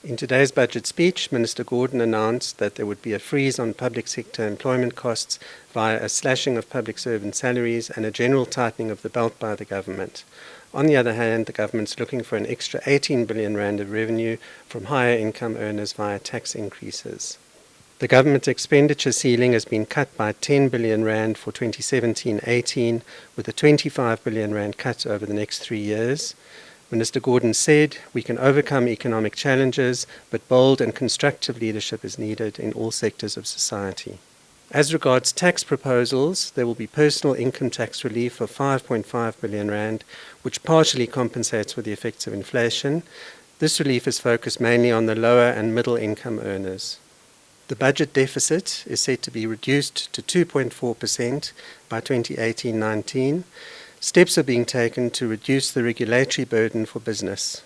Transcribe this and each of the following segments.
In today's budget speech, Minister Gordon announced that there would be a freeze on public sector employment costs via a slashing of public servant salaries and a general tightening of the belt by the government. On the other hand, the government's looking for an extra 18 billion rand of revenue from higher income earners via tax increases. The government expenditure ceiling has been cut by 10 billion rand for 2017-18, with a 25 billion rand cut over the next 3 years. Minister Gordon said, "We can overcome economic challenges, but bold and constructive leadership is needed in all sectors of society." As regards tax proposals, there will be personal income tax relief of 5.5 billion rand, which partially compensates for the effects of inflation. This relief is focused mainly on the lower and middle income earners. The budget deficit is set to be reduced to 2.4% by 2018-19. Steps are being taken to reduce the regulatory burden for business.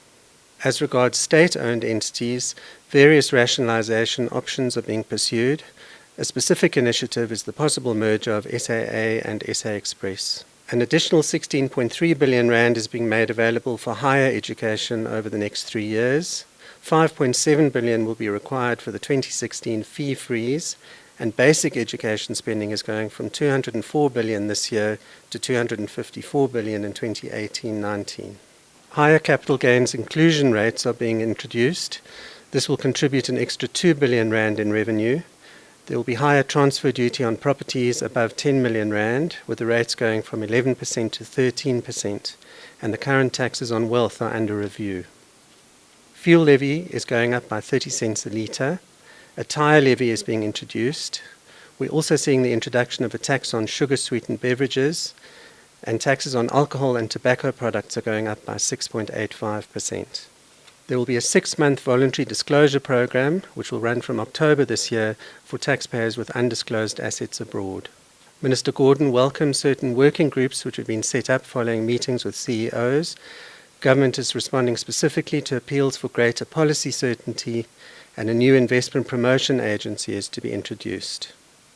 As regards state-owned entities, various rationalisation options are being pursued. A specific initiative is the possible merger of SAA and SA Express. An additional 16.3 billion rand is being made available for higher education over the next 3 years. 5.7 billion will be required for the 2016 fee freeze, and basic education spending is going from 204 billion this year to 254 billion in 2018-19. Higher capital gains inclusion rates are being introduced. This will contribute an extra 2 billion rand in revenue. There will be higher transfer duty on properties above 10 million rand, with the rates going from 11% to 13%, and the current taxes on wealth are under review. Fuel levy is going up by 30 cents a litre. A tyre levy is being introduced. We're also seeing the introduction of a tax on sugar-sweetened beverages, and taxes on alcohol and tobacco products are going up by 6.85%. There will be a 6-month voluntary disclosure program, which will run from October this year for taxpayers with undisclosed assets abroad. Minister Gordon welcomes certain working groups which have been set up following meetings with CEOs. Government is responding specifically to appeals for greater policy certainty, and a new investment promotion agency is to be introduced.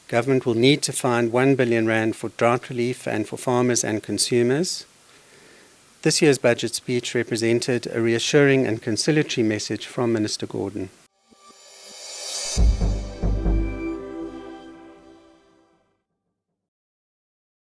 Government will need to find 1 billion rand for drought relief and for farmers and consumers. This year's budget speech represented a reassuring and conciliatory message from Minister Gordon.